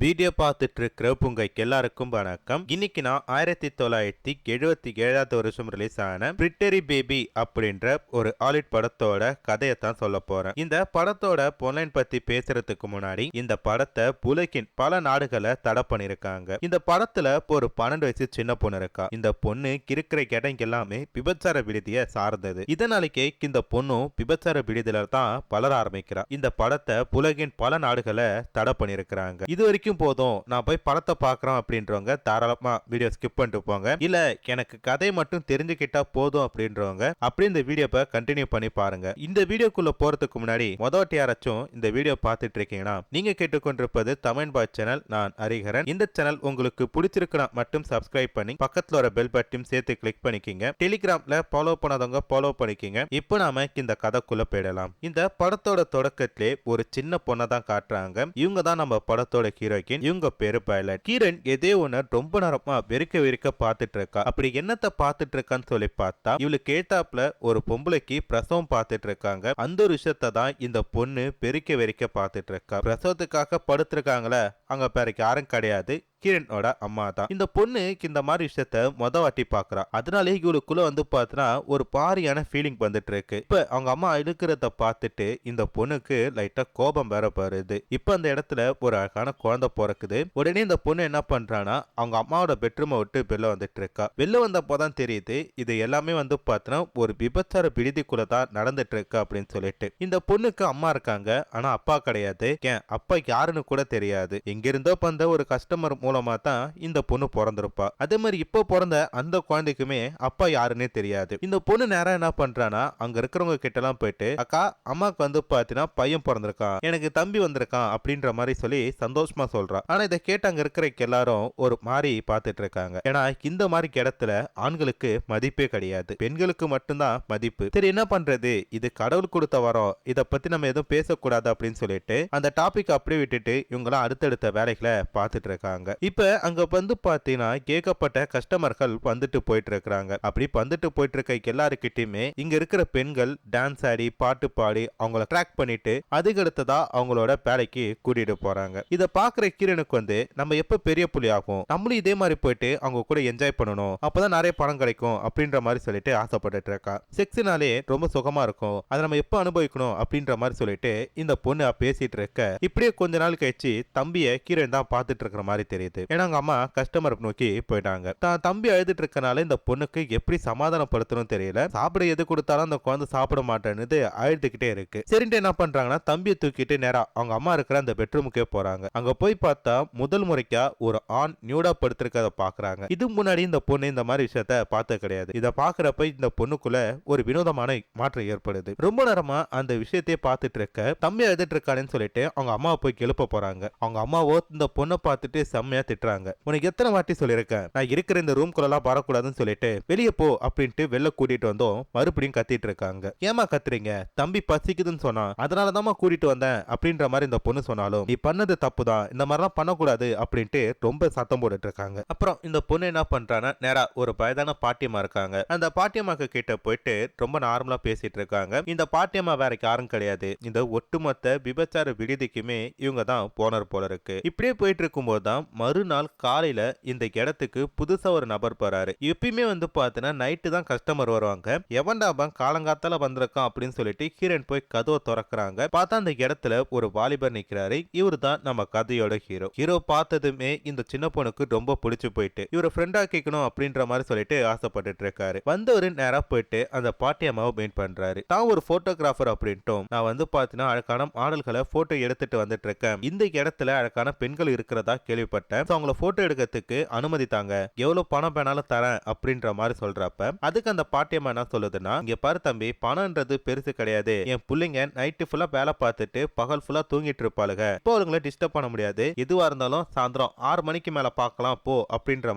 Video பார்த்துட்டு இருக்கிற உங்க எல்லாருக்கும் வணக்கம். இன்னைக்கு நான் 1977 வருஷம் ரிலீஸ் ஆன பிரிட்டரி பேபி அப்படின்ற ஒரு ஹாலிவுட் படத்தோட கதையை தான் சொல்ல போறேன். இந்த படத்தோட பொன்லைன் பத்தி பேசுறதுக்கு முன்னாடி இந்த படத்தை உலகின் பல நாடுகளை தடை பண்ணிருக்காங்க. இந்த படத்துல ஒரு 12 வயசு சின்ன பொண்ணு இருக்கா. இந்த பொண்ணு இருக்கிற இடம் எல்லாமே விபச்சார விடுதியை சார்ந்தது. இதனாலேயே இந்த பொண்ணும் விபச்சார விடுதியில தான் வளர ஆரம்பிக்கிறா. இந்த படத்தை உலகின் பல நாடுகளை தடை பண்ணிருக்கிறாங்க. இது வரைக்கும் போதும், நான் போய் படத்தை பார்க்கறோம் அப்படின்றவங்க தாராளமா வீடியோ ஸ்கிப் பண்ணிட்டு போங்க. இல்ல எனக்கு கதை மட்டும் தெரிஞ்சுக்கிட்டா போதும் அப்படின்றவங்க அப்படி இந்த வீடியோவை கண்டினியூ பண்ணி பாருங்க. இந்த வீடியோக்குள்ள போறதுக்கு முன்னாடி முதல்ல யாராச்சும் இந்த வீடியோ பார்த்துட்டு இருக்கீங்கன்னா நீங்க கேட்டுக்கொண்டிருப்பது தமிழ் பாய் சேனல். நான் ஹரிஹரன். இந்த சேனல் உங்களுக்கு பிடிச்சிருக்குன்னா மட்டும் சப்ஸ்கிரைப் பண்ணி பக்கத்துல ஒரு பெல் பட்டன் சேர்த்து கிளிக் பண்ணிக்கிங்க. டெலிகிராம்ல ஃபாலோ பண்ணாதவங்க ஃபாலோ பண்ணிக்கிங்க. இப்போ நாம இந்த கதைக்குள்ள போயிடலாம். இந்த படத்தோட தொடக்கத்திலே ஒரு சின்ன பொண்ணை தான் காட்டுறாங்க. இவங்க தான் நம்ம படத்தோட ஹீரோயின். இவங்க பேரு பைலட். கிரண் எதே ஒண்ணு ரொம்ப நேரமா வெறிக்க பார்த்துட்டு இருக்கா. அப்படி என்னத்தை பார்த்துட்டு இருக்கான்னு சொல்லி பார்த்தா இவளுக்கு கேட்டாப்ல ஒரு பொம்பளைக்கு பிரசவம் பார்த்துட்டு இருக்காங்க. அந்த ஒரு விஷயத்தை தான் இந்த பொண்ணு வெறிக்க பார்த்துட்டு இருக்கா. பிரசவத்துக்காக படுத்திருக்காங்களே, அங்க பேரு யாரும் கிடையாது, கிரனோட அம்மா தான். இந்த பொண்ணு இந்த மாதிரி விஷயத்த மொத வாட்டி பாக்குறா. அதனாலே இவளுக்குள்ள வந்து பார்த்தனா ஒரு பாரியான ஃபீலிங் வந்துட்டு இருக்கு. இப்ப அவங்க அம்மா இழுக்கிறத பார்த்துட்டு இந்த பொண்ணுக்கு லைட்டா கோபம் வேற வருது. இப்ப அந்த இடத்துல ஒரு அழகான குழந்தை பிறக்குது. உடனே இந்த பொண்ணு என்ன பண்றானா அவங்க அம்மாவோட பெட்ரூமை விட்டு வெளில வந்துட்டு இருக்கா. வெளில வந்தப்போதான் தெரியுது இது எல்லாமே வந்து பார்த்தனா ஒரு விபச்சார விடுதிக்குள்ள தான் நடந்துட்டு இருக்கு அப்படின்னு சொல்லிட்டு. இந்த பொண்ணுக்கு அம்மா இருக்காங்க, ஆனா அப்பா கிடையாது. ஏன் அப்பா யாருன்னு கூட தெரியாது. எங்கிருந்தோ வந்த ஒரு கஸ்டமர் மூலமா தான் இந்த பொண்ணு பிறந்திருப்பா. அதே மாதிரி இப்போ பிறந்த அந்த குழந்தைக்குமே அப்பா யாருன்னே தெரியாது. இந்த பொண்ணு நேரம் என்ன பண்றானா அங்க இருக்கிறவங்க கிட்ட எல்லாம் போயிட்டு, அக்கா அம்மாக்கு வந்து பாத்தீங்கன்னா பையன் பிறந்திருக்கான், எனக்கு தம்பி வந்திருக்கான் அப்படின்ற மாதிரி சொல்லி சந்தோஷமா சொல்றா. ஆனா இதை கேட்டு அங்க இருக்கிற எல்லாரும் ஒரு மாதிரி பார்த்துட்டு இருக்காங்க. ஏன்னா இந்த மாதிரி இடத்துல ஆண்களுக்கு மதிப்பே கிடையாது, பெண்களுக்கு மட்டும்தான் மதிப்பு. சரி என்ன பண்றது, இது கடவுள் கொடுத்த வரோம், இதை பத்தி நம்ம எதுவும் பேசக்கூடாது அப்படின்னு சொல்லிட்டு அந்த டாபிக் அப்படியே விட்டுட்டு இவங்களாம் அடுத்தடுத்த வேலைகளை பார்த்துட்டு இருக்காங்க. இப்ப அங்க வந்து பாத்தீங்கன்னா கேட்கப்பட்ட கஸ்டமர்கள் வந்துட்டு போயிட்டு இருக்காங்க. அப்படி வந்துட்டு போயிட்டு இருக்க எல்லாருக்கிட்டையுமே இங்க இருக்கிற பெண்கள் டான்ஸ் ஆடி பாட்டு பாடி அவங்கள ட்ராக் பண்ணிட்டு அதுக்கு அடுத்ததா அவங்களோட வேலைக்கு கூட்டிட்டு போறாங்க. இத பாக்குற கிரனுக்கு வந்து நம்ம எப்ப பெரிய புள்ளி ஆகும், நம்மளும் இதே மாதிரி போயிட்டு அவங்க கூட என்ஜாய் பண்ணணும், அப்பதான் நிறைய பணம் கிடைக்கும் அப்படின்ற மாதிரி சொல்லிட்டு ஆசைப்பட்டு இருக்கா. செக்ஸ்னாலே ரொம்ப சுகமா இருக்கும், அதை நம்ம எப்ப அனுபவிக்கணும் அப்படின்ற மாதிரி சொல்லிட்டு இந்த பொண்ணு பேசிட்டு இருக்க. இப்படியே கொஞ்ச நாள் கழிச்சு தம்பிய கிரண் தான் பார்த்துட்டு இருக்கிற மாதிரி தெரியுது. ஏன்னா அவங்க அம்மா கஸ்டமர் நோக்கி போயிட்டாங்க. தான் தம்பி அழுதுட்டு இருக்கனால இந்த பொண்ணுக்கு எப்படி சமாதானப்படுத்தணும் தெரியல. சாப்பிட எது கொடுத்தாலும் அந்த குழந்தை சாப்பிட மாட்டேன்னு அழுதுகிட்டே இருக்கு. சரின்ட்டு என்ன பண்றாங்கன்னா தம்பியை தூக்கிட்டு நேரா அவங்க அம்மா இருக்கிற அந்த பெட்ரூமுக்கே போறாங்க. அங்க போய் பார்த்தா முதல் முறைக்கா ஒரு ஆண் நியூடா படுத்திருக்கிறத பாக்குறாங்க. இது முன்னாடி இந்த பொண்ணு இந்த மாதிரி விஷயத்த பார்த்த கிடையாது. இத பாக்குறப்ப இந்த பொண்ணுக்குள்ள ஒரு வினோதமான மாற்றம் ஏற்படுது. ரொம்ப நேரமா அந்த விஷயத்தையே பார்த்துட்டு இருக்க தம்பி அழுதுட்டு இருக்கானு சொல்லிட்டு அவங்க அம்மாவை போய் எழுப்ப போறாங்க. அவங்க அம்மாவோ இந்த பொண்ணை பார்த்துட்டு செம்மையா திட்டுறாங்க. உனக்கு எத்தனை வாட்டி சொல்லிருக்கேன் நான் இருக்கிற இந்த ரூம்குள்ளலாம் வரக்கூடாதுன்னு சொல்லிட்டு வெளியே போ அப்படின்ட்டு வெளில கூட்டிட்டு வந்தோம். மறுபடியும் கத்திட்டு இருக்காங்க. ஏமா கத்துறீங்க, தம்பி பசிக்குதுன்னு சொன்னா அதனாலதான் கூட்டிட்டு வந்தேன் அப்படின்ற மாதிரி இந்த பொண்ணு சொன்னாலும் நீ பண்ணது தப்புதான், இந்த மாதிரிலாம் பண்ணக்கூடாது அப்படின்ட்டு ரொம்ப சத்தம் போட்டுட்டு இருக்காங்க. அப்புறம் இந்த பொண்ணு என்ன பண்றான்னா நேரா ஒரு வயதான பாட்டியம்மா இருக்காங்க. அந்த பாட்டியம்மாக்கு கிட்ட போயிட்டு ரொம்ப நார்மலா பேசிட்டு இருக்காங்க. இந்த பாட்டியம்மா வேற யாரும் கிடையாது, இந்த ஒட்டுமொத்த விபச்சார விடுதிக்குமே இவங்க தான் போனர் போல இருக்கு. இப்படியே போயிட்டு இருக்கும் போதுதான் மறுநாள் காலையில இந்த இடத்துக்கு புதுசா ஒரு நபர் போறாரு. எப்பயுமே வந்து பாத்தீங்கன்னா நைட்டு தான் கஸ்டமர் வருவாங்க. எவன்டாபா காலங்காத்தால வந்திருக்கான் அப்படின்னு சொல்லிட்டு ஹீரோயின் போய் கதவை திறக்கிறாங்க. பார்த்தா அந்த இடத்துல ஒரு வாலிபர் நிக்கிறாரு. இவரு தான் நம்ம கதையோட ஹீரோ. ஹீரோ பார்த்ததுமே இந்த சின்ன பொண்ணுக்கு ரொம்ப பிடிச்சு போயிட்டு இவரை ஃப்ரெண்டா கேட்கணும் அப்படின்ற மாதிரி சொல்லிட்டு ஆசைப்பட்டுட்டு இருக்காரு. வந்தவரு நேரா போயிட்டு அந்த பாட்டி அம்மாவை மீட் பண்றாரு. தான் ஒரு போட்டோகிராஃபர் அப்படின்ட்டும் நான் வந்து பாத்தீங்கன்னா அழகான மாடல்களை போட்டோ எடுத்துட்டு வந்துட்டு இருக்கேன். இந்த இடத்துல அழகான பெண்கள் இருக்கிறதா கேள்விப்பட்டேன். அவங்கள போட்டோ எடுக்கிறதுக்கு அனுமதி தாங்க, எவ்வளவு பணம் வேணாலும் தரேன் அப்படின்ற மாதிரி சொல்றப்ப அதுக்கு அந்த பாட்டியம்மா என்ன சொல்லுதுன்னா, இங்க பாரு தம்பி, பணம்ன்றது பெருசு கிடையாது, என் பிள்ளைங்க நைட்டு ஃபுல்லா வேலை பார்த்துட்டு பகல் ஃபுல்லா தூங்கிட்டு இருப்பாளுங்க, இப்போ அவங்களை டிஸ்டர்ப் பண்ண முடியாது, எதுவா இருந்தாலும் சாயந்தரம் 6 மணிக்கு மேல பார்க்கலாம் போ அப்படின்ற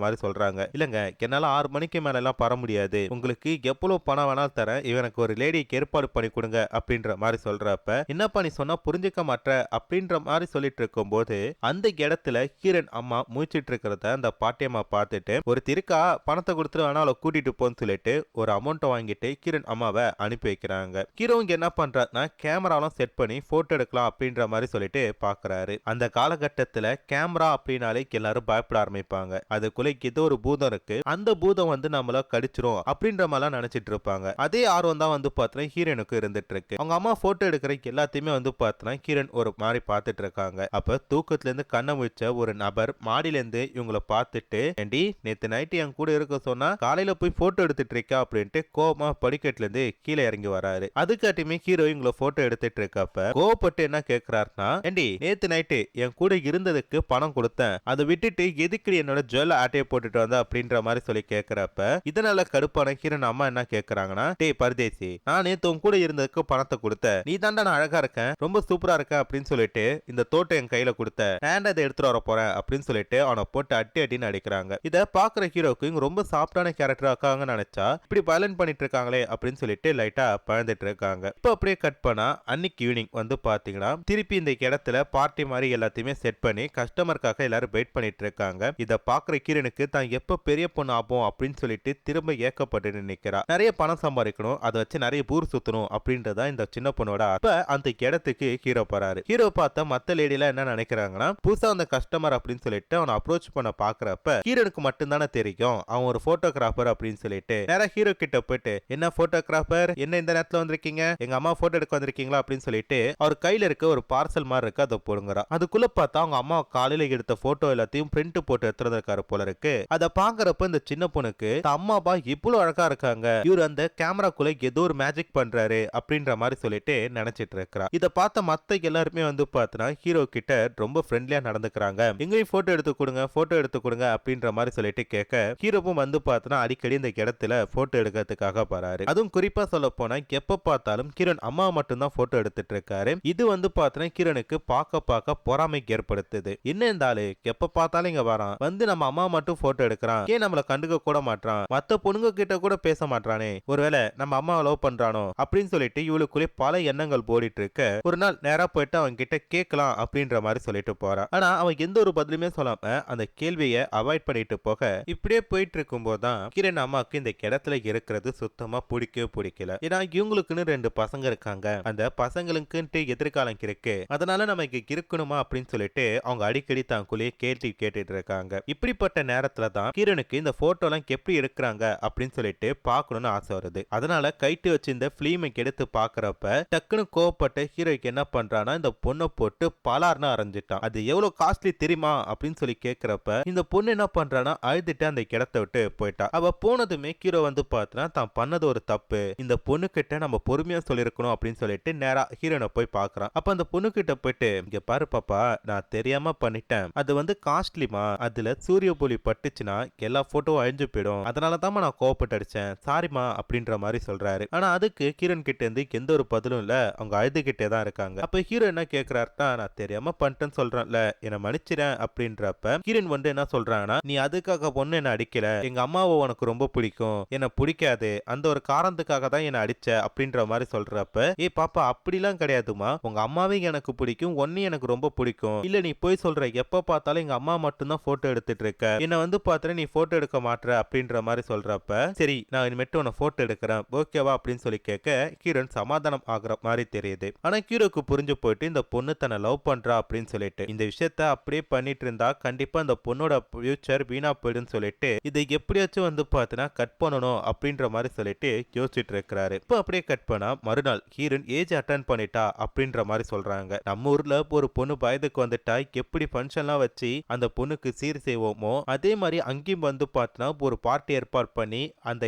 மாதிரி சொல்றாங்க. இல்லங்க என்னால 6 மணிக்கு மேல எல்லாம் வர முடியாது, உங்களுக்கு எவ்வளவு பணம் வேணாலும் தரேன், இவனுக்கு ஒரு லேடிக்கு ஏற்பாடு பண்ணி கொடுங்க அப்படின்ற மாதிரி சொல்றப்ப என்னப்பா நீ சொன்னா புரிஞ்சுக்க மாட்ட அப்படின்ற மாதிரி சொல்லிட்டு இருக்கும் போது அந்த இடத்துல ஹீரோயின் அம்மா முழிச்சிட்டு இருக்கிறத அந்த பாட்டியம்மா பார்த்துட்டு ஒரு திருக்கா பணத்தை கொடுத்துட்டு வேணா அவளை கூட்டிட்டு போன்னு சொல்லிட்டு ஒரு அமௌண்ட் வாங்கிட்டு ஹீரோயின் அம்மாவை அனுப்பி வைக்கிறாங்க. ஹீரோங்க என்ன பண்றாருன்னா கேமராலாம் செட் பண்ணி போட்டோ எடுக்கலாம் அப்படின்ற மாதிரி சொல்லிட்டு பாக்குறாரு. அந்த காலகட்டத்துல கேமரா அப்படின்னாலே எல்லாரும் பயப்பட ஆரம்பிப்பாங்க. அதுக்குள்ள ஏதோ ஒரு பூதம் இருக்கு, அந்த பூதம் வந்து நம்மள கடிச்சிரும் அப்படின்ற மாதிரி நினைச்சிட்டு இருப்பாங்க. அதே ஆர்வம் தான் வந்து பார்த்தீங்கன்னா ஹீரோனுக்கு இருந்துட்டு இருக்கு. அவங்க அம்மா போட்டோ எடுக்கிற எல்லாத்தையுமே வந்து பார்த்தீங்கன்னா ஹீரோன் ஒரு மாதிரி பார்த்துட்டு இருக்காங்க. அப்ப தூக்கத்துல இருந்து கண்ண முழிச்ச ஒரு நபர் மாடியில இருந்து இவங்களை பார்த்துட்டு, ஏண்டி நேத்து நைட்டு என் கூட இருக்க சொன்னா காலையில போய் போட்டோ எடுத்துட்டு இருக்கா அப்படின்ட்டு கோபமா படிக்கட்டுல இருந்து கீழே இறங்கி வராரு. அதுக்காட்டியுமே ஹீரோ இவங்களை போட்டோ எடுத்துட்டு இருக்கப்ப கோவப்பட்டு என்ன கேட்கிறாருன்னா, ஏண்டி நேத்து நைட்டு என் கூட இருந்ததுக்கு பணம் கொடுத்தேன், அதை விட்டுட்டு எதுக்கு என்னோட ஜுவல் ஆட்டையை போட்டுட்டு வந்த அப்படின்ற மாதிரி சொல்லி கேட்கிறப்ப இதனால கடுப்பான ஹீரோன் அம்மா என்ன கேட்கறாங்கன்னா, டேய் பரதேசி, நான் நேத்து உன் கூட இருந்ததுக்கு பணத்தை கொடுத்த, நீ தாண்டா நான் அழகா இருக்கேன், ரொம்ப சூப்பரா இருக்க அப்படின்னு சொல்லிட்டு இந்த தோட்டம் என் கையில கொடுத்த, நான் அதை எடுத்துட்டு வர போறேன் அப்படின்னு சொல்லிட்டு அவனை போட்டு அட்டி அட்டின்னு அடிக்கிறாங்க. இதை பாக்குற ஹீரோக்கு இவங்க ரொம்ப சாஃப்டான கேரக்டர் ஆக்காங்கன்னு நினைச்சா இப்படி வயலன்ட் பண்ணிட்டு இருக்காங்களே அப்படின்னு சொல்லிட்டு லைட்டா பழந்துட்டு இருக்காங்க. இப்போ அப்படியே கட் பண்ணா அன்னைக்கு ஈவினிங் வந்து பாத்தீங்கன்னா திருப்பி இந்த இடத்துல பார்ட்டி மாதிரி எல்லாத்தையுமே செட் பண்ணி கஸ்டமருக்காக எல்லாரும் வெயிட் பண்ணிட்டு இருக்காங்க. இதை பாக்குற ஹீரோனுக்கு தான் எப்ப பெரிய பொண்ணு ஆகும் அப்படின்னு சொல்லிட்டு திரும்ப ஏக்கப்பட்டு நிக்கிறா. நிறைய பணம் சம்பாதிக்கணும், அதை வச்சு நிறைய ஊர் சுத்தணும் அப்படின்றதா இந்த சின்ன பொண்ணோட. அப்ப அந்த இடத்துக்கு ஹீரோ போறாரு. ஹீரோ பார்த்தா மத்த லேடில என்ன நினைக்கிறாங்கன்னா, புதுசா அந்த கஸ்டமர் அப்படின்னு சொல்லிட்டு அவனை அப்ரோச் பண்ண பாக்குறப்ப ஹீரோனுக்கு மட்டும்தானே தெரியும் அவன் ஒரு போட்டோகிராஃபர் அப்படின்னு சொல்லிட்டு நேரா ஹீரோ கிட்ட போயிட்டு, என்ன போட்டோகிராஃபர், என்ன இந்த நேரத்துல வந்திருக்கீங்க, எங்க அம்மா போட்டோ எடுக்க வந்திருக்கீங்களா அப்படின்னு சொல்லிட்டு அவர் கையில இருக்க ஒரு பார்சல் மாதிரி இருக்கு, அதை போடுங்கிறா. அதுக்குள்ள பார்த்தா அவங்க அம்மா காலையில எடுத்த போட்டோ எல்லாத்தையும் பிரிண்ட் போட்டு எடுத்துருக்காரு போல இருக்கு. அதை பாக்குறப்ப இந்த சின்ன பொண்ணுக்கு அம்மாப்பா இவ்வளவு அழகா இருக்காங்க, இவர் அந்த கேமராக்குள்ள ஏதோ ஒரு மேஜிக் பண்றாரு அப்படின்ற மாதிரி சொல்லிட்டு நினைச்சிட்டு இருக்கிறா. இதை பார்த்த மத்த எல்லாருமே வந்து பார்த்தனா ஹீரோ கிட்ட ரொம்ப ஃப்ரெண்ட்லியா நடந்துக்கிறாங்க. எங்கேயும் போட்டோ எடுத்து கொடுங்க, போட்டோ எடுத்து கொடுங்க அப்படின்ற மாதிரி சொல்லிட்டு கேட்க ஹீரோவும் வந்து பார்த்தனா அடிக்கடி இந்த இடத்துல போட்டோ எடுக்கிறதுக்காக போறாரு. அதுவும் குறிப்பா சொல்ல போனா எப்ப பார்த்தாலும் கிரண் அம்மா மட்டும் தான் போட்டோ எடுத்துட்டு இருக்காரு. இது வந்து பார்த்தனா கிரணுக்கு பார்க்க பொறாமைக்கு ஏற்படுத்துது. என்ன இருந்தாலு எப்ப பார்த்தாலும் இங்க வரான், வந்து நம்ம அம்மா மட்டும் போட்டோ எடுக்கிறான், ஏன் நம்மள கண்டுக்க கூட மாட்டான், மத்த பொண்ணுங்க கிட்ட கூட பேச மாட்டானே, ஒருவேளை நம்ம அம்மாவை லவ் பண்றானோ அப்படின்னு சொல்லிட்டு இவளுக்குள்ளே பல எண்ணங்கள் போடிட்டு இருக்க ஒரு நாள் நேரா போயிட்டு அவன் கிட்ட கேட்கலாம் அப்படின்ற மாதிரி சொல்லிட்டு போறான். ஆனா அவன் எந்த ஒரு பதிலுமே சொல்லாம அந்த கேள்வியை அவாய்ட் பண்ணிட்டு போக இப்படியே போயிட்டு இருக்கும் போதுதான் கிரண் அம்மாவுக்கு இந்த இடத்துல இருக்கிறது சுத்தமா பிடிக்கல. ஏன்னா இவங்களுக்குன்னு 2 பசங்க இருக்காங்க, அந்த பசங்களுக்குன்ட்டு எதிர்காலம் இருக்கு, அதனால நமக்கு இருக்கணுமா அப்படின்னு சொல்லிட்டு அவங்க அடிக்கடி தாங்குள்ளே கேட்டுட்டு இருக்காங்க. இப்படிப்பட்ட நேரத்துல தான் கிரணுக்கு இந்த போட்டோ எல்லாம் எப்படி எடுக்கிறாங்க அப்படின்னு சொல்லிட்டு பார்க்கணும்னு ஆசை வருது. அதனால கைட்டு வச்சு இந்த பிலிமை எடுத்து பாக்குறப்ப டக்குன்னு கோவப்பட்ட ஹீரோய்க்கு என்ன பண்றானா இந்த பொண்ணை போட்டு பலார்னு அரைஞ்சிட்டான். அது எவ்வளவு காஸ்ட்லி தெரியுமா அப்படின்னு சொல்லி கேட்கிறப்ப இந்த பொண்ணு என்ன பண்றானா அழுதுட்டு அந்த இடத்தை விட்டு போயிட்டா. அவ போனதுமே ஹீரோ வந்து பார்த்தா தான் பண்ணது ஒரு தப்பு, இந்த பொண்ணு கிட்ட நம்ம பொறுமையா சொல்லிருக்கணும் அப்படின்னு சொல்லிட்டு நேரா ஹீரோனை போய் பாக்குறான். அப்ப அந்த பொண்ணு கிட்ட போயிட்டு, இங்க பாரு பாப்பா, நான் தெரியாம பண்ணிட்டேன், அது வந்து காஸ்ட்லிமா, அதுல சூரிய ஒளி பட்டுச்சுன்னா எல்லா போட்டோவும் அழிஞ்சு போயிடும், அதனாலதான் நான் கோவப்பட்டு அடிச்சேன், சாரிமா அப்படின்ற மாதிரி சொல்றாரு. ஆனா அதுக்கு கிரண் கிட்ட இருந்து எந்த ஒரு பதிலும் இல்ல, அவங்க அழுதுகிட்டே தான் இருக்காங்க. அப்ப ஹீரோ என்ன கேக்குறாருன்னா, நான் தெரியாம பண்ணிட்டேன்னு சொல்றேன்ல, என்ன மன்னிச்சிடேன் அப்படின்றப்ப கிரண் வந்து என்ன சொல்றாங்கன்னா, நீ அதுக்காக பொண்ணு என்ன அடிக்கல, எங்க அம்மாவை உனக்கு ரொம்ப பிடிக்கும், என்ன பிடிக்காது, அந்த ஒரு காரணத்துக்காக தான் என்ன அடிச்ச அப்படின்ற மாதிரி சொல்றப்ப, ஏ பாப்பா அப்படிலாம் கிடையாதுமா, உங்க அம்மாவே எனக்கு பிடிக்கும், ஒன்னு எனக்கு ரொம்ப பிடிக்கும், இல்ல நீ போய் சொல்ற, எப்ப பார்த்தாலும் எங்க அம்மா மட்டும் தான் போட்டோ எடுத்துட்டு இருக்க, என்ன வந்து பாத்துற நீ போட்டோ எடுக்க மாட்ற அப்படின்ற மாதிரி சொல்றப்ப, சரி நான் இனிமேட்டு உன்னை போட்டோ எடுக்கிறேன் ஓகேவா அப்படின்னு சொல்லி கேட்க கிரண் சமாதானம் ஆகுற மாதிரி தெரியுது. ஆனா ஹீரோக்கு புரிஞ்சு போயிட்டு இந்த பொண்ணு தன்னை லவ் பண்றா அப்படின்னு சொல்லிட்டு இந்த விஷயத்த அப்படியே பண்ணிட்டு இருந்தா கண்டிப்பா இந்த பொண்ணோட ஃபியூச்சர் வீணா போயிடுன்னு சொல்லிட்டு இதை எப்படியாச்சும் வந்து பாத்தீங்கன்னா கட் பண்ணணும் அப்படின்ற மாதிரி சொல்லிட்டு யோசிச்சுட்டு இருக்கிறாரு. இப்போ அப்படியே கட் பண்ணா மறுநாள் ஹீரோன் ஏஜ் அட்டன் பண்ணிட்டா அப்படின்ற மாதிரி சொல்றாங்க. நம்ம ஊர்ல ஒரு பொண்ணு வயதுக்கு வந்துட்டா எப்படி ஃபங்க்ஷன்லாம் வச்சு அந்த பொண்ணுக்கு சீர் செய்வோமோ அதே மாதிரி அங்கேயும் வந்து பார்த்தீங்கன்னா ஒரு பார்ட்டி ஏற்பாடு பண்ணி அந்த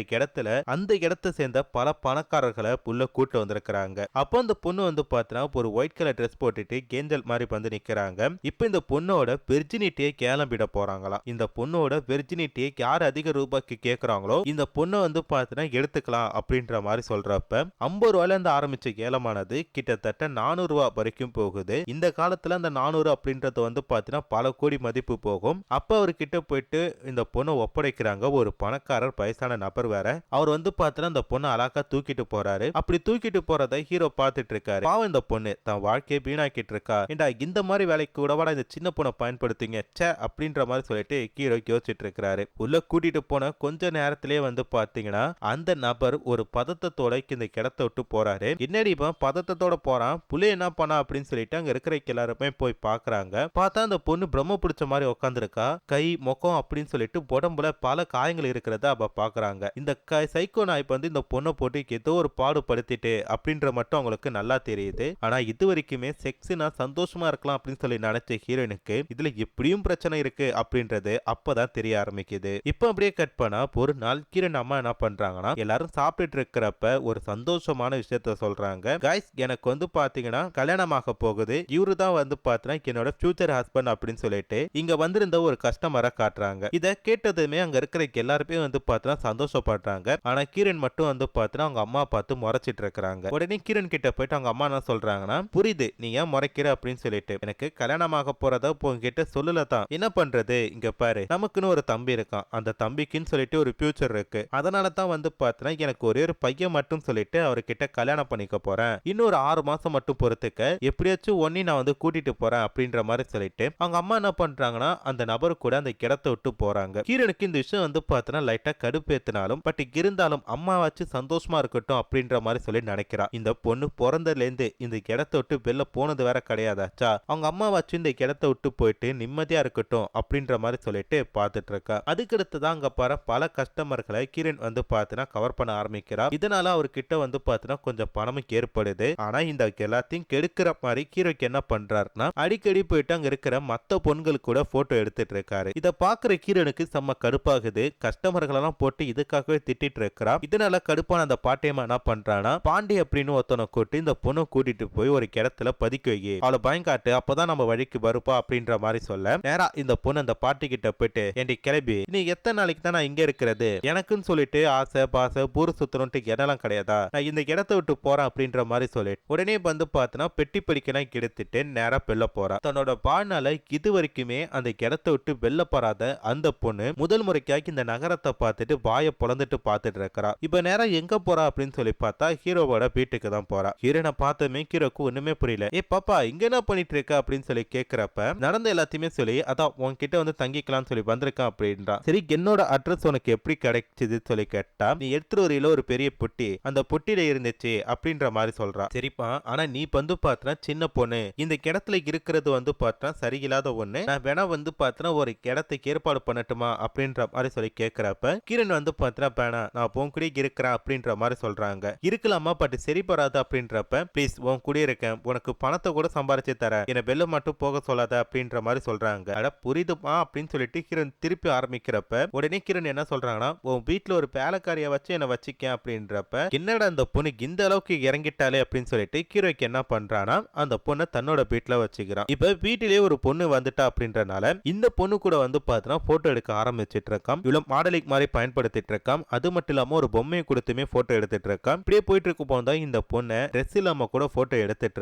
இடத்தை சேர்ந்த பல பணக்காரர்களை உள்ள கூட்டு வந்திருக்கிறாங்க. அப்போ அந்த பொண்ணு வந்து பார்த்தீங்கன்னா ஒரு ஒயிட் கலர் ட்ரெஸ் போட்டுட்டு கேஞ்சல் மாதிரி வந்து நிக்கிறாங்க. இப்போ இந்த பொண்ணோட வெர்ஜினிட்டியை கிளம்பிட போறாங்களாம். இந்த பொண்ணோட வெர்ஜினிட்டியை யார் அதிக ரூபாய்க்கு கேட்கறாங்களோ இந்த பொண்ணை வந்து பார்த்தீங்கன்னா எடுத்துக்கலாம் அப்படின்ற மாதிரி சொல்றப்ப 50 ரூபாயில இருந்து ஆரம்பிச்ச ஏலமானது கிட்டத்தட்ட 400 ரூபாய் வரைக்கும் போகுது. இந்த காலத்துல அந்த 400 அப்படின்றது வந்து பார்த்தீங்கன்னா பல கோடி மதிப்பு போகும். அப்ப அவர்கிட்ட போயிட்டு இந்த பொண்ணை ஒப்படைக்கிறாங்க. ஒரு பணக்காரர் வயசான நபர் வேற. அவர் வந்து பார்த்தீங்கன்னா இந்த பொண்ணை அழகா தூக்கிட்டு போறாரு. அப்படி தூக்கிட்டு போறதை ஹீரோ பார்த்துட்டு இருக்காரு. பாவம் இந்த பொண்ணு தன் வாழ்க்கையை வீணாக்கிட்டு இருக்கா, ஏண்டா இந்த மாதிரி வேலைக்கு விடவாடா இந்த சின்ன பொண்ணை பயன்படுத்திங்க சே அப்படின்ற மாதிரி சொல்லிட்டு ஹீரோ யோசிச்சுட்டு இருக்கிறாரு. உள்ள கூட்டிட்டு போன கொஞ்ச நேரத்திலேயே வந்து பாத்தீங்கன்னா அந்த நபர் ஒரு பதத்தத்தோட இந்த இடத்தை விட்டு போறாரு. என்னடி இப்ப பதத்தத்தோட போறான், புலி என்ன பண்ணா அப்படின்னு சொல்லிட்டு அங்க இருக்கிற எல்லாருமே போய் பாக்குறாங்க. பார்த்தா அந்த பொண்ணு பிரம்ம பிடிச்ச மாதிரி உட்காந்துருக்கா. கை முகம் அப்படின்னு சொல்லிட்டு உடம்புல பல காயங்கள் இருக்கிறத அவ பாக்குறாங்க. இந்த சைக்கோ நாய்ப்பு வந்து இந்த பொண்ணை போட்டு ஏதோ ஒரு பாடுபடுத்திட்டு அப்படின்ற மட்டும் அவங்களுக்கு நல்லா தெரியுது. ஆனா இது வரைக்குமே செக்ஸ்னா சந்தோஷமா இருக்கலாம் அப்படின்னு சொல்லி நினைச்ச ஹீரோயினுக்கு இதுல எப்படியும் பிரச்சனை இருக்கு அப்படின்றது அப்பதான் தெரிய ஆரம்பிக்குது. இப்ப அப்படியே கட் பண்ணா ஒரு நாள் கிரண் அம்மா என்ன பண்றாங்கன்னா எல்லாரும் சாப்பிட்டுட்டு இருக்கிறப்ப ஒரு சந்தோஷமான விஷயத்த சொல்றாங்க. கைஸ் எனக்கு வந்து பாத்தீங்கன்னா கல்யாணமாக போகுது, இவரு தான் வந்து பாத்தீங்கன்னா என்னோட ஃபியூச்சர் ஹஸ்பண்ட் அப்படின்னு சொல்லிட்டு இங்க வந்திருந்த ஒரு கஸ்டமரை காட்டுறாங்க. இத கேட்டதுமே அங்க இருக்கிற எல்லாருமே வந்து பாத்தீங்கன்னா சந்தோஷப்படுறாங்க. ஆனா கிரண் மட்டும் வந்து பாத்தீங்கன்னா அவங்க அம்மா பார்த்து முறைச்சிட்டு இருக்காங்க. உடனே கிரண் கிட்ட போயிட்டு அவங்க அம்மா என்ன சொல்றாங்கன்னா புரியுது நீ ஏன் முறைக்கிற அப்படின்னு சொல்லிட்டு, எனக்கு கல்யாணமாக போறதா உங்ககிட்ட சொல்லல தான், என்ன பண்றது இங்க பாரு நமக்குன்னு ஒரு தம்பி இருக்கான், அந்த தம்பிக்குன்னு சொல்லிட்டு ஒரு ஃபியூச்சர் இருக்கு, அதனால தான் வந்து பாத்தீங்கன்னா எனக்கு ஒரே ஒரு பையன் மட்டும் சொல்லிட்டு அவர்கிட்ட கல்யாணம் பண்ணிக்க போறேன், இன்னொரு 6 மாசம் மட்டும் பொறுத்துக்க எப்படியாச்சும் ஒன்னி நான் வந்து கூட்டிட்டு போறேன் அப்படின்ற மாதிரி சொல்லிட்டு அவங்க அம்மா என்ன பண்றாங்கன்னா அந்த நபர் கூட அந்த இடத்தை விட்டு போறாங்க. ஹீரோனுக்கு இந்த விஷயம் வந்து பார்த்தனா லைட்டா கடுப்பேத்தினாலும் பட் இருந்தாலும் அம்மாவாச்சு சந்தோஷமா இருக்கட்டும் அப்படின்ற மாதிரி சொல்லி நினைக்கிறா. இந்த பொண்ணு பிறந்ததுல இருந்து இந்த இடத்தை விட்டு வெளில போனது வேற கிடையாதாச்சா, அவங்க அம்மாவாச்சு இந்த இடத்தை விட்டு போயிட்டு நிம்மதியா இருக்கட்டும் அப்படின்ற மாதிரி சொல்லிட்டு பார்த்துட்டு இருக்கா. அதுக்கடுத்து தான் அங்க பாரு பல கஸ்டமர்களை கிரண் வந்து பார்த்தனா கவர் பண்ண ஆரம்பிக்கிறா. இதனால அவர்கிட்ட வந்து பார்த்தனா கொஞ்சம் பணமும் ஏற்படுது. ஆனா இந்த எல்லாத்தையும் கெடுக்கிற மாதிரி ஹீரோக்கு என்ன பண்றாருன்னா அடிக்கடி போயிட்டு அங்க இருக்கிற மத்த பொண்களுக்கு கூட போட்டோ எடுத்துட்டு இருக்காரு. இத பாக்குற ஹீரோனுக்கு செம்ம கடுப்பாகுது. கஸ்டமர்கள் எல்லாம் போட்டு இதுக்காகவே திட்டிட்டு இருக்கிறா. இதனால கடுப்பான அந்த பாட்டியம்மா என்ன பண்றானா பாண்டி அப்படின்னு ஒருத்தனை கூட்டி இந்த பொண்ணை கூட்டிட்டு போய் ஒரு இடத்துல பதுக்கி வை, அவளை பயங்காட்டு, அப்பதான் நம்ம வழிக்கு வருப்பா அப்படின்ற மாதிரி சொல்ல நேரா இந்த பொண்ணு அந்த பாட்டி கிட்ட போயிட்டு ஏண்டி கிளம்பி நீ எத்தனை நாளைக்கு தான் நான் இங்க இருக்கிறது, எனக்குன்னு சொல்லிட்டு ஆசை பாசை பூரு சுத்தணும்ட்டு இடம்லாம் கிடையாதா, நான் இந்த இடத்தை விட்டு போறேன் அப்படின்ற மாதிரி சொல்லிட்டு உடனே வந்து பார்த்தனா பெட்டி படிக்கலாம் எடுத்துட்டு நேரா வெல்ல போறா. தன்னோட வாழ்நாள இது வரைக்குமே அந்த இடத்தை விட்டு வெல்ல போறாத அந்த பொண்ணு முதல் முறைக்காக இந்த நகரத்தை பார்த்துட்டு வாயை பொழந்துட்டு பார்த்துட்டு இருக்கா. இப்ப நேரம் எங்க போறா அப்படின்னு சொல்லி பார்த்தா ஹீரோவோட வீட்டுக்கு தான் போறா. ஹீரோனை பார்த்தமே ஹீரோக்கு ஒண்ணுமே புரியல. ஏ பாப்பா இங்க என்ன பண்ணிட்டு இருக்க அப்படின்னு சொல்லி கேக்குறப்ப நடந்த எல்லாத்தையுமே சொல்லி அதான் உன்கிட்ட வந்து தங்கிக்கலாம்னு சொல்லி வந்திருக்கான் அப்படின்றா. சரி என்னோட அட்ரஸ் உனக்கு எப்படி கிடைச்சது சொல்லி கேட்டா நீ எடுத்துட்டு வரையில ஒரு பெரிய பொட்டி அந்த பொட்டியில இருந்துச்சு அப்படின்ற மாதிரி சொல்றா. சரிப்பா ஆனா நீ வந்து பார்த்தா சின்ன பொண்ணு, இந்த இடத்துல இருக்கிறது வந்து பார்த்தா சரியில்லாத ஒண்ணு, நான் வேணா வந்து பார்த்தா ஒரு இடத்துக்கு ஏற்பாடு பண்ணட்டுமா அப்படின்ற மாதிரி சொல்லி கேட்கிறப்ப கிரண் வந்து பார்த்தா வேணா நான் உன் கூட இருக்கிறேன் அப்படின்ற மாதிரி சொல்றாங்க. இருக்கலாமா பட் சரி வராது அப்படின்றப்ப ப்ளீஸ் உன் கூட இருக்கேன், உனக்கு பணத்தை கூட சம்பாரிச்சு தர, என்ன வெளில மட்டும் போக சொல்லாத அப்படின்ற மாதிரி சொல்றாங்க. அட புரியுதுமா அப்படின்னு சொல்லிட்டு கிரண் திருப்பி ஆரம்பிக்கிறப்ப உடனே கிரண் என்ன சொல்றாங்கன்னா உன் வீட்டுல ஒரு வேலைக்காரியை வச்சு என்ன வச்சுக்க அப்படின்றப்ப என்னடா அந்த பொண்ணு இந்த அளவுக்கு இறங்கிட்டாலே அப்படின்னு சொல்லிட்டு ஹீரோக்கு என்ன பண்றானா அந்த பொண்ணை தன்னோட வீட்டுல வச்சுக்கிறான். இப்ப வீட்டிலேயே ஒரு பொண்ணு வந்துட்டா அப்படின்றனால இந்த பொண்ணு கூட வந்து பார்த்தா போட்டோ எடுக்க ஆரம்பிச்சிட்டு இருக்கான். இவ்வளவு மாடலிங் மாதிரி பயன்படுத்திட்டு இருக்கான். அது மட்டும் இல்லாம ஒரு பொம்மையை கொடுத்துமே போட்டோ எடுத்துட்டு இருக்கான். இப்படியே போயிட்டு இருக்கும் போதுதான் இந்த பொண்ணை ட்ரெஸ் இல்லாம கூட போட்டோ எடுத்துட்டு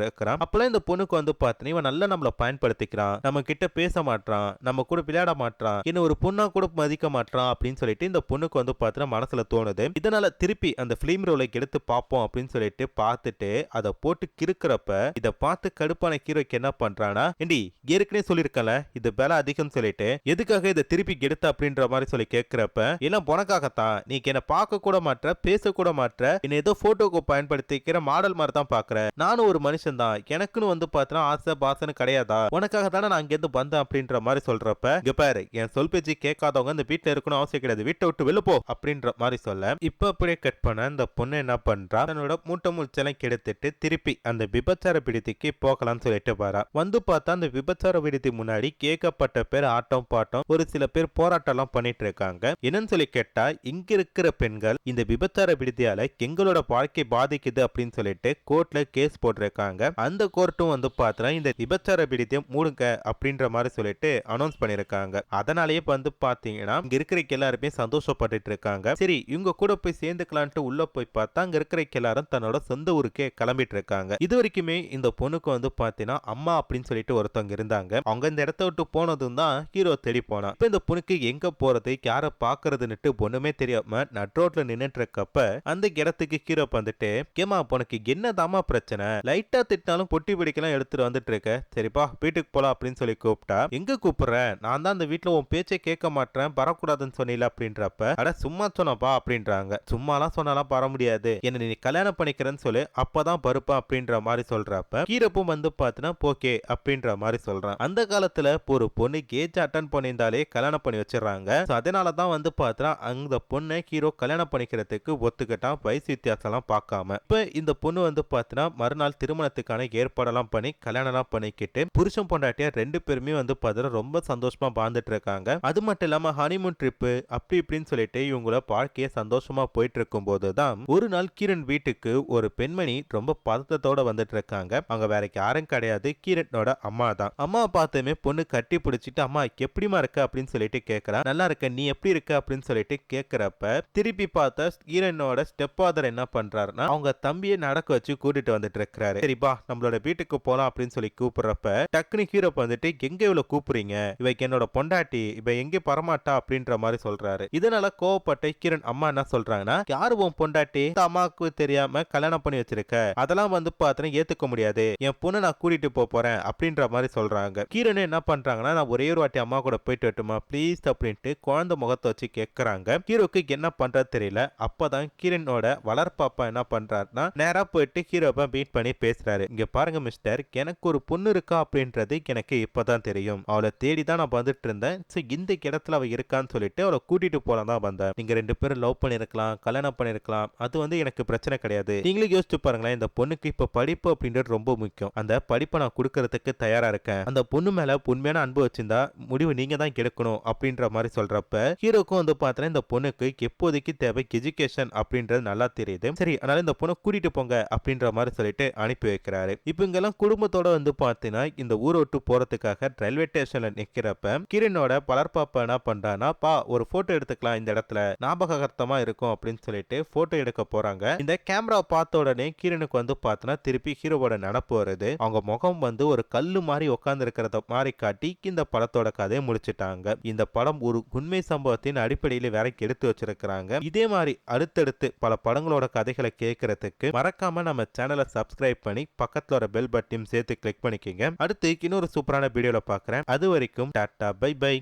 இருக்கிறான். அப்பெல்லாம் இந்த பொண்ணுக்கு வந்து பார்த்தீங்கன்னா இவன் நல்லா நம்மள பயன்படுத்திக்கிறான், நம்ம கிட்ட பேச மாட்டான், நம்ம கூட விளையாட மாட்டான், என்ன ஒரு பொண்ணா கூட மதிக்க மாட்டான் அப்படின்னு சொல்லிட்டு இந்த பொண்ணுக்கு வந்து பார்த்தீங்கன்னா மனசுல தோணுது. இதனால திருப்பி அந்த பிலிம் ரோலை எடுத்து பார்ப்போம் அப்படின்னு சொல்லிட்டு பார்த்துட்டு அதை போட்டு கிறுக்கிறப்ப இதை பார்த்து கடுப்பான ஹீரோக்கு என்ன பண்றானா ஏண்டி ஏற்கனவே சொல்லிருக்கல இது விலை அதிகம் சொல்லிட்டு எதுக்காக இதை திருப்பி எடுத்த அப்படின்ற மாதிரி சொல்லி கேட்கிறப்ப எல்லாம் உனக்காகத்தான், நீ என்ன பார்க்க கூட மாற்ற பேச கூட மாற்ற, என்ன ஏதோ போட்டோக்கு பயன்படுத்திக்கிற மாடல் மாதிரி தான் பாக்குற, நானும் ஒரு மனுஷன் தான், எனக்குன்னு வந்து பார்த்தா ஆசை பாசன்னு கிடையாதா, உனக்காக தானே நான் அங்கிருந்து வந்தேன் அப்படின்ற மாதிரி சொல்றப்ப இங்க பாரு என் சொல் பேச்சு கேட்காதவங்க இந்த வீட்டுல இருக்கணும் அவசியம் கிடையாது, வீட்டை விட்டு வெளில போ அப்படின்ற மாதிரி சொல்ல இப்ப அப்படியே கட் பண்ண இந்த பொண்ணு என்ன பண்றா தன்னோட மூட்டை முச்செல்லாம் கெடுத்துட்டு திருப்பி அந்த விபச்சார விடுதிக்கு போகலாம்னு சொல்லிட்டு வரா. வந்து பார்த்தா அந்த விபச்சார விடுதி முன்னாடி கேட்கப்பட்ட பேர் ஆட்டம் பாட்டம் ஒரு சில பேர் போராட்டம் எல்லாம் பண்ணிட்டு இருக்காங்க. என்னன்னு சொல்லி கேட்டா இங்க இருக்கிற பெண்கள் இந்த விபச்சார விடுதியால எங்களோட வாழ்க்கை பாதிக்குது அப்படின்னு சொல்லிட்டு கோர்ட்ல கேஸ் போட்டிருக்காங்க. அந்த கோர்ட்டும் வந்து பார்த்தா இந்த விபச்சார விடுதியை மூடுங்க அப்படின்ற மாதிரி சொல்லிட்டு அனௌன்ஸ் பண்ணிருக்காங்க. அதனாலேயே வந்து பாத்தீங்கன்னா இங்க இருக்கிற எல்லாருமே சந்தோஷப்பட்டு இருக்காங்க. சரி இவங்க கூட போய் சேர்ந்துக்கலான்ட்டு உள்ள போய் பார்த்தா அங்க இருக்கிற எல்லாரும் தன்னோட சொந்த ஊருக்கே கிளம்பிட்டு இருக்காங்க. இது வரைக்குமே இந்த பொண்ணுக்கு வந்து பாத்தீங்கன்னா அம்மா அப்படின்னு சொல்லிட்டு ஒருத்தவங்க இருந்தாங்க. அவங்க இந்த இடத்த விட்டு போனதும் தான் ஹீரோ தேடி போனா. இப்ப இந்த பொண்ணுக்கு எங்க போறது யார பாக்குறதுன்னுட்டு ஒண்ணுமே தெரியாம நட்ரோட்ல நின்னுட்டு இருக்கப்ப அந்த இடத்துக்கு ஹீரோ வந்துட்டு கேமா உனக்கு என்னதாமா பிரச்சனை, லைட்டா திட்டாலும் பொட்டி பிடிக்கலாம் எடுத்துட்டு வந்துட்டு இருக்க, சரிப்பா சரிப்பா வீட்டுக்கு போலாம் அப்படின்னு சொல்லி கூப்பிட்டா, எங்க கூப்பிடுறேன், நான் தான் அந்த வீட்டுல உன் பேச்சை கேட்க மாட்டேன் வரக்கூடாதுன்னு சொன்னீல அப்படின்றப்ப, அட சும்மா சொன்னப்பா அப்படின்றாங்க. சும்மாலாம் சொன்னாலாம் வர முடியாது, என்ன நீ கல்யாணம் பண்ணிக்கிறேன்னு சொல்லு, அப்பதான் பருப்பா அப்படின்ற மாதிரி சொல்றப்ப கீரப்பும் வந்து பாத்தீங்கன்னா ஓகே அப்படின்ற மாதிரி சொல்றான். அந்த காலத்துல ஒரு பொண்ணு கேஜ் அட்டன் பண்ணியிருந்தாலே கல்யாணம் பண்ணி வச்சிடறாங்க. அதனாலதான் வந்து பாத்தீங்கன்னா அந்த பொண்ணை ஹீரோ கல்யாணம் பண்ணிக்கிறதுக்கு ஒத்துக்கிட்டான், வயசு வித்தியாசம் பார்க்காம. இப்ப இந்த பொண்ணு வந்து பாத்தீங்கன்னா மறுநாள் திருமணத்துக்கான ஏற்பாடெல்லாம் பண்ணி கல்யாணம் பண்ணிக்கிட்டு புருஷன் பொண்டாட்டியா 2 பேருமே வந்து பாத்தீங்கன்னா ரொம்ப சந்தோஷமா வாழ்ந்துட்டு இருக்காங்க. அது மட்டும் இல்லாம ஹனிமூன் ட்ரிப்பு அப்படி இப்படின்னு சொல்லிட்டு இவங்கள வாழ்க்கைய சந்தோஷமா போயிட்டு இருக்கும் போதுதான் ஒரு நாள் கிரண் வீட்டுக்கு ஒரு பெண்மணி ரொம்ப பதத்தத்தோட வந்துட்டு இருக்காங்க. அவங்க வேற யாரும் கிடையாது, கிரண்ணோட அம்மா தான். அம்மா பார்த்ததுமே பொண்ணு கட்டி பிடிச்சிட்டு, அம்மா எப்படிமா இருக்க அப்படின்னு சொல்லிட்டு கேட்கறா. நல்லா இருக்க, நீ எப்படி இருக்க அப்படின்னு சொல்லிட்டு கேட்கிறப்ப திருப்பி பார்த்தா கிரண்ணோட ஸ்டெப் ஃபாதர் என்ன பண்றாருன்னா அவங்க தம்பியை நடக்க வச்சு கூட்டிட்டு வந்துட்டு இருக்காரு. சரிப்பா நம்மளோட வீட்டுக்கு போலாம் அப்படின்னு சொல்லி கூப்பிடுறப்ப டக்குனு ஹீரோ வந்துட்டு, எங்க இவ்வளவு கூப்பிடுறீங்க, இவைக்கு என்னோட பொண்டாட்டி, இவ எங்க பரமாட்டா அப்படின்ற மாதிரி சொல்றாரு. இதனால கோவப்பட்ட கிரண் அம்மா என்ன சொல்றாங்கன்னா, யாரு உன் பொண்டாட்டி, அம்மாவுக்கு தெரியாம கல்யாணம் பண்ணி வச்சிருக்க, அதெல்லாம் வந்து பாத்தீங்கன்னா ஏத்துக்க முடியாது, என் பொண்ணு நான் கூட்டிட்டு போறேன் அப்படின்ற மாதிரி சொல்றாங்க. கிரண் என்ன பண்றாங்கன்னா, நான் ஒரே ஒரு வாட்டி அம்மா கூட போயிட்டு வரட்டுமா ப்ளீஸ் அப்படின்ட்டு குழந்தை முகத்தை வச்சு கேட்கறாங்க. ஹீரோக்கு என்ன பண்றது தெரியல. அப்பதான் கிரண்ணோட வளர்ப்பாப்பா என்ன பண்றாருன்னா நேரா போயிட்டு ஹீரோவை மீட் பண்ணி பேசுறாரு. இங்க பாருங்க மிஸ்டர், எனக்கு ஒரு பொண்ணு இருக்கா அப்படின்றது எனக்கு இப்பதான் தெரியும், அவளை தேடி தான் நான் வந்துட்டு இருந்தேன். இந்த இடத்துல அவ இருக்கான்னு சொல்லிட்டு அவளை கூட்டிட்டு போலாம் தான் வந்தேன். நீங்க 2 பேரும் லவ் பண்ணிருக்கலாம், கல்யாணம் பண்ணிருக்கலாம், அது வந்து எனக்கு பிரச்சனை கிடையாது. நீங்களே யோசிச்சு பாருங்களேன், இந்த பொண்ணுக்கு இப்ப படிப்பு அப்படின்றது ரொம்ப முக்கியம். அந்த படிப்பை நான் கொடுக்கறதுக்கு தயாரா இருக்கேன். அந்த பொண்ணு மேல உண்மையான அன்பு வச்சிருந்தா முடிவு நீங்க தான் கெடுக்கணும் அப்படின்ற மாதிரி சொல்றப்ப ஹீரோக்கும் வந்து பார்த்தா இந்த பொண்ணுக்கு எப்போதைக்கு தேவை எஜுகேஷன் அப்படின்றது நல்லா தெரியுது. சரி அதனால இந்த பொண்ணை கூட்டிட்டு போங்க அப்படின்ற மாதிரி சொல்லிட்டு அனுப்பி வைக்கிறாரு. இப்ப இங்கெல்லாம் குடும்பத்தோட வந்து பார்த்தீங்கன்னா இந்த ஊரை விட்டு போறதுக்காக ரயில்வே ஸ்டேஷன்ல நிக்கிறப்ப கிரண்ணோட பலர்பாப்பா என்ன பண்றானா, பா ஒரு போட்டோ எடுத்துக்கலாம் இந்த இடத்துல, ஞாபகார்த்தமா இருக்கும் அப்படின்னு சொல்லிட்டு போட்டோ எடுக்க போறாங்க. இந்த கேமரா பார்த்த உடனே கிரணுக்கு வந்து பார்த்தனா திருப்பி ஹீரோவோட நினப்பு வருது. அவங்க முகம் வந்து ஒரு கல்லு மாதிரி உட்கார்ந்து இருக்கிறத மாதிரி காட்டி இந்த படத்தோட கதையை முடிச்சிட்டாங்க. இந்த படம் ஒரு உண்மை சம்பவத்தின் அடிப்படையில் வேற எடுத்து வச்சிருக்கிறாங்க. இதே மாதிரி அடுத்தடுத்து பல படங்களோட கதைகளை கேட்கறதுக்கு மறக்காம நம்ம சேனலை சப்ஸ்கிரைப் பண்ணி பக்கத்துல ஒரு பெல் பட்டன் சேர்த்து கிளிக் பண்ணிக்கங்க. அடுத்து இன்னொரு சூப்பரான வீடியோல பார்க்கறேன். அது வரைக்கும் டாடா பை பை.